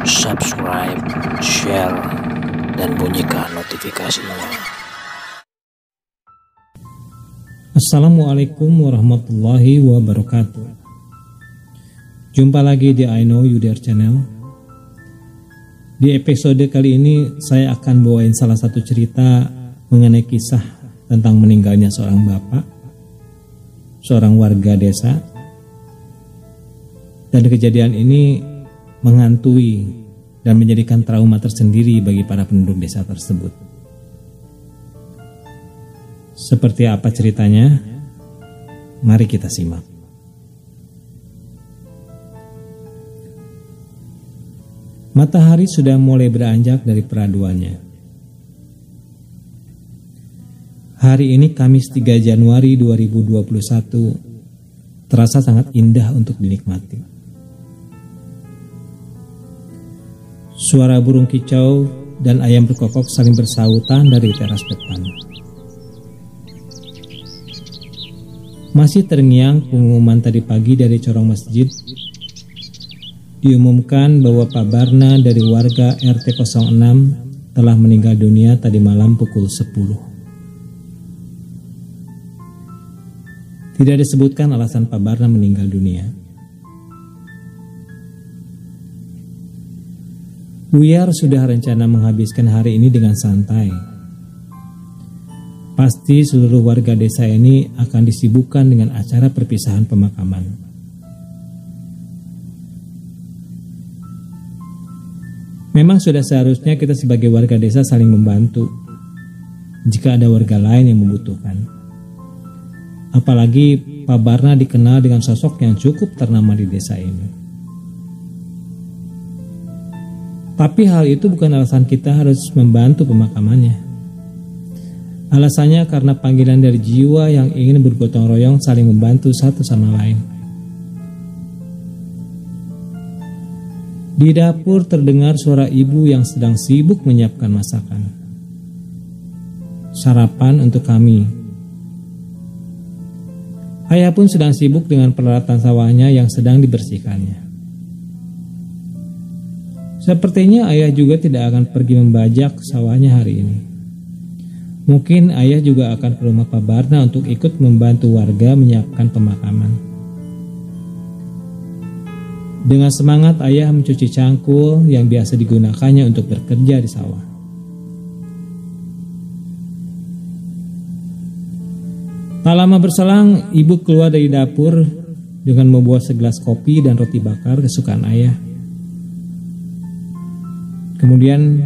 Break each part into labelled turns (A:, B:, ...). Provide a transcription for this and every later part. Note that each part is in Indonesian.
A: subscribe, share, dan bunyikan notifikasinya.
B: Assalamualaikum warahmatullahi wabarakatuh. Jumpa lagi di I Know You There channel. Di episode kali ini saya akan bawain salah satu cerita mengenai kisah tentang meninggalnya seorang bapak, seorang warga desa. Dan kejadian ini menghantui dan menjadikan trauma tersendiri bagi para penduduk desa tersebut. Seperti apa ceritanya? Mari kita simak. Matahari sudah mulai beranjak dari peraduannya. Hari ini Kamis 3 Januari 2021 terasa sangat indah untuk dinikmati. Suara burung kicau dan ayam berkokok saling bersahutan dari teras depan. Masih terngiang pengumuman tadi pagi dari corong masjid. Diumumkan bahwa Pak Barna dari warga RT 06 telah meninggal dunia tadi malam pukul 10. Tidak disebutkan alasan Pak Barna meninggal dunia. Buyar sudah rencana menghabiskan hari ini dengan santai. Pasti seluruh warga desa ini akan disibukkan dengan acara perpisahan pemakaman. Memang sudah seharusnya kita sebagai warga desa saling membantu jika ada warga lain yang membutuhkan. Apalagi Pak Barna dikenal dengan sosok yang cukup ternama di desa ini. Tapi hal itu bukan alasan kita harus membantu pemakamannya. Alasannya karena panggilan dari jiwa yang ingin bergotong royong saling membantu satu sama lain. Di dapur terdengar suara ibu yang sedang sibuk menyiapkan masakan. Sarapan untuk kami. Ayah pun sedang sibuk dengan peralatan sawahnya yang sedang dibersihkannya. Sepertinya ayah juga tidak akan pergi membajak sawahnya hari ini. Mungkin ayah juga akan ke rumah Pak Barna untuk ikut membantu warga menyiapkan pemakaman. Dengan semangat ayah mencuci cangkul yang biasa digunakannya untuk bekerja di sawah. Tak lama berselang, ibu keluar dari dapur dengan membawa segelas kopi dan roti bakar kesukaan ayah. Kemudian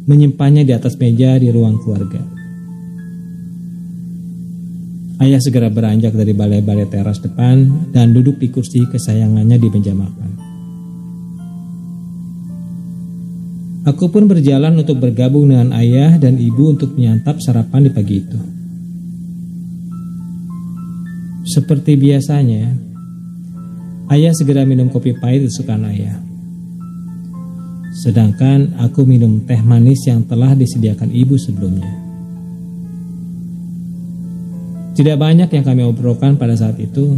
B: menyimpannya di atas meja di ruang keluarga. Ayah segera beranjak dari balai-balai teras depan dan duduk di kursi kesayangannya di meja makan. Aku pun berjalan untuk bergabung dengan ayah dan ibu untuk menyantap sarapan di pagi itu. Seperti biasanya, ayah segera minum kopi pahit kesukaan ayah. Sedangkan aku minum teh manis yang telah disediakan ibu sebelumnya. Tidak banyak yang kami obrolkan pada saat itu,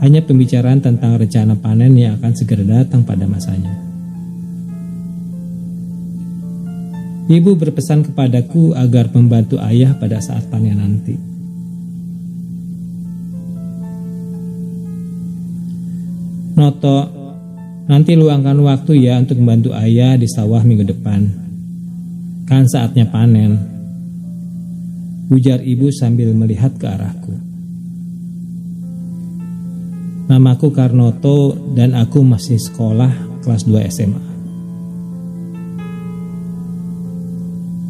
B: hanya pembicaraan tentang rencana panen yang akan segera datang pada masanya. Ibu berpesan kepadaku agar membantu ayah pada saat panen nanti. Noto, nanti luangkan waktu ya untuk membantu ayah di sawah minggu depan. Kan saatnya panen. Ujar ibu sambil melihat ke arahku. Namaku Karnoto dan aku masih sekolah kelas 2 SMA.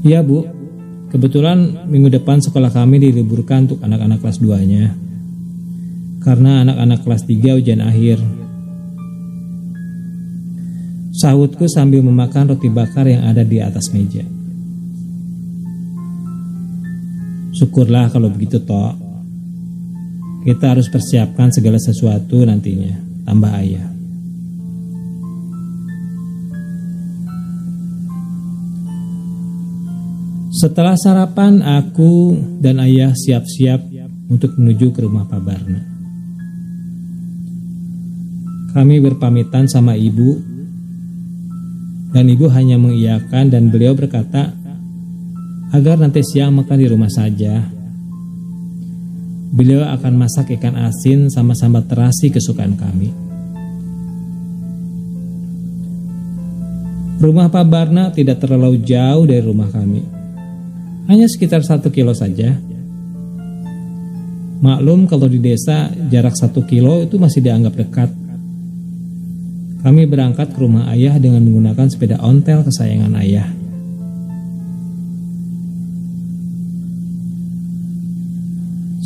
B: Iya bu, kebetulan minggu depan sekolah kami diliburkan untuk anak-anak kelas 2-nya. Karena anak-anak kelas 3 ujian akhir. Sahutku sambil memakan roti bakar yang ada di atas meja. Syukurlah kalau begitu toh. Kita harus persiapkan segala sesuatu nantinya, tambah ayah. Setelah sarapan, aku dan ayah siap-siap untuk menuju ke rumah Pak Barna. Kami berpamitan sama ibu Dan ibu hanya mengiyakan dan beliau berkata, agar nanti siang makan di rumah saja. Beliau akan masak ikan asin sama sambal terasi kesukaan kami. Rumah Pak Barna tidak terlalu jauh dari rumah kami. Hanya sekitar 1 kilo saja. Maklum kalau di desa jarak 1 kilo itu masih dianggap dekat. Kami berangkat ke rumah ayah dengan menggunakan sepeda ontel kesayangan ayah.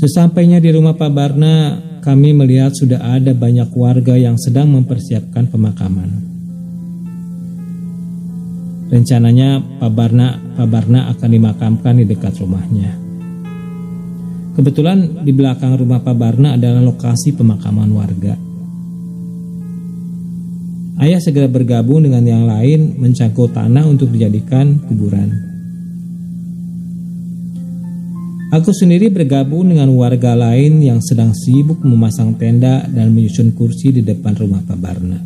B: Sesampainya di rumah Pak Barna, kami melihat sudah ada banyak warga yang sedang mempersiapkan pemakaman. Rencananya Pak Barna akan dimakamkan di dekat rumahnya. Kebetulan di belakang rumah Pak Barna adalah lokasi pemakaman warga. Ayah segera bergabung dengan yang lain mencangkul tanah untuk dijadikan kuburan. Aku sendiri bergabung dengan warga lain yang sedang sibuk memasang tenda dan menyusun kursi di depan rumah Pak Barna.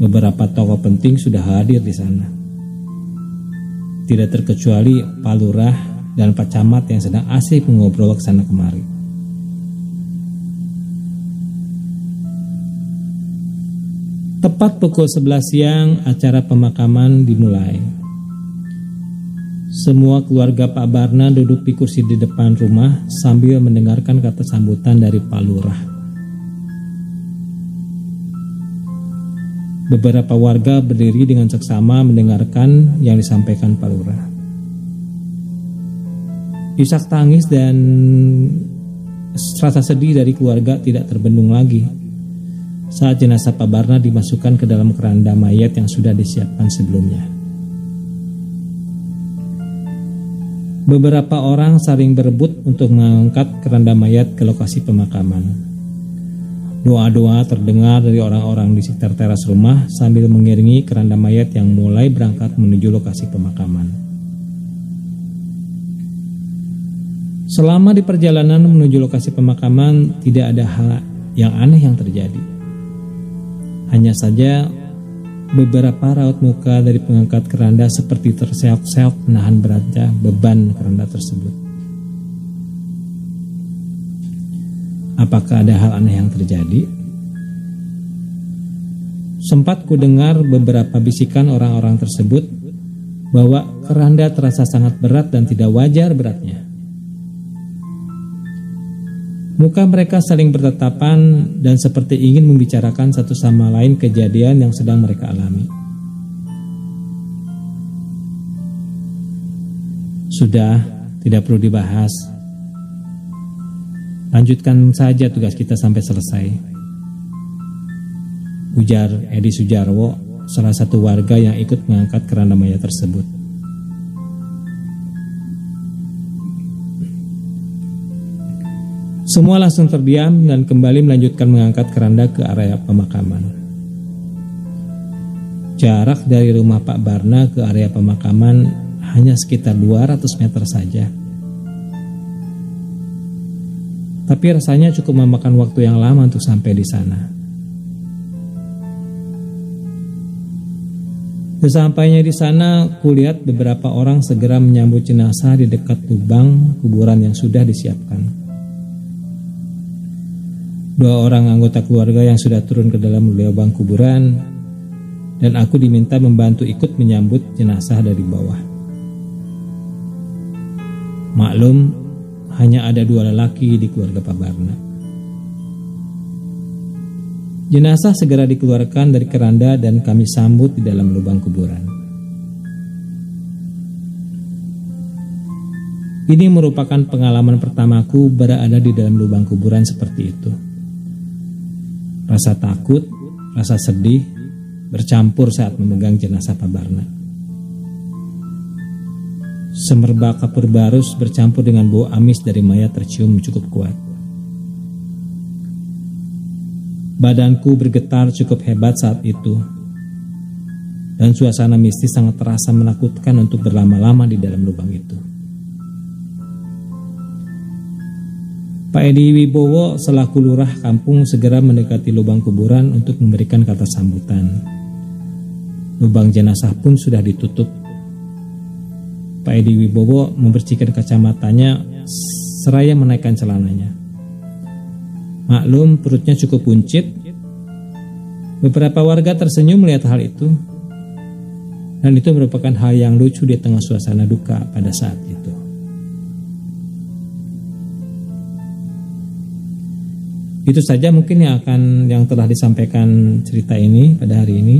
B: Beberapa tokoh penting sudah hadir di sana. Tidak terkecuali Pak Lurah dan Pak Camat yang sedang asik mengobrol ke sana kemari. Tepat pukul 11 siang acara pemakaman dimulai. Semua keluarga Pak Barna duduk di kursi di depan rumah sambil mendengarkan kata sambutan dari Pak Lurah. Beberapa warga berdiri dengan seksama mendengarkan yang disampaikan Pak Lurah. Isak tangis dan rasa sedih dari keluarga tidak terbendung lagi saat jenazah Pak Barna dimasukkan ke dalam keranda mayat yang sudah disiapkan sebelumnya. Beberapa orang saling berebut untuk mengangkat keranda mayat ke lokasi pemakaman. Doa-doa terdengar dari orang-orang di sekitar teras rumah sambil mengiringi keranda mayat yang mulai berangkat menuju lokasi pemakaman. Selama di perjalanan menuju lokasi pemakaman, tidak ada hal yang aneh yang terjadi. Hanya saja beberapa raut muka dari pengangkat keranda seperti terseok-seok menahan beratnya beban keranda tersebut. Apakah ada hal aneh yang terjadi? Sempat ku dengar beberapa bisikan orang-orang tersebut bahwa keranda terasa sangat berat dan tidak wajar beratnya. Muka mereka saling bertatapan dan seperti ingin membicarakan satu sama lain kejadian yang sedang mereka alami. Sudah, tidak perlu dibahas. Lanjutkan saja tugas kita sampai selesai, ujar Edi Sujarwo, salah satu warga yang ikut mengangkat keranda mayat tersebut. Semua langsung terdiam dan kembali melanjutkan mengangkat keranda ke area pemakaman. Jarak dari rumah Pak Barna ke area pemakaman hanya sekitar 200 meter saja. Tapi rasanya cukup memakan waktu yang lama untuk sampai di sana. Sesampainya di sana, kulihat beberapa orang segera menyambut jenazah di dekat lubang kuburan yang sudah disiapkan. 2 orang anggota keluarga yang sudah turun ke dalam lubang kuburan, dan aku diminta membantu ikut menyambut jenazah dari bawah. Maklum, hanya ada 2 lelaki di keluarga Pak Barna. Jenazah segera dikeluarkan dari keranda dan kami sambut di dalam lubang kuburan. Ini merupakan pengalaman pertamaku berada di dalam lubang kuburan seperti itu. Rasa takut, rasa sedih bercampur saat memegang jenazah Pak Barna. Semerbak kapur barus bercampur dengan bau amis dari mayat tercium cukup kuat. Badanku bergetar cukup hebat saat itu, dan suasana mistis sangat terasa menakutkan untuk berlama-lama di dalam lubang itu. Pak Edi Wibowo selaku lurah kampung segera mendekati lubang kuburan untuk memberikan kata sambutan. lubang jenazah pun sudah ditutup. Pak Edi Wibowo membersihkan kacamatanya seraya menaikkan celananya. Maklum perutnya cukup buncit. Beberapa warga tersenyum melihat hal itu. Dan itu merupakan hal yang lucu di tengah suasana duka pada saat itu. Itu saja mungkin yang telah disampaikan cerita ini pada hari ini.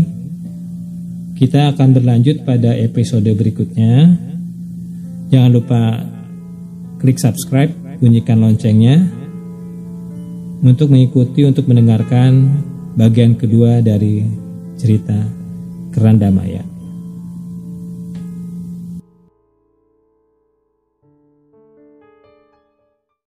B: Kita akan berlanjut pada episode berikutnya. Jangan lupa klik subscribe, bunyikan loncengnya untuk mendengarkan bagian kedua dari cerita Keranda Maya.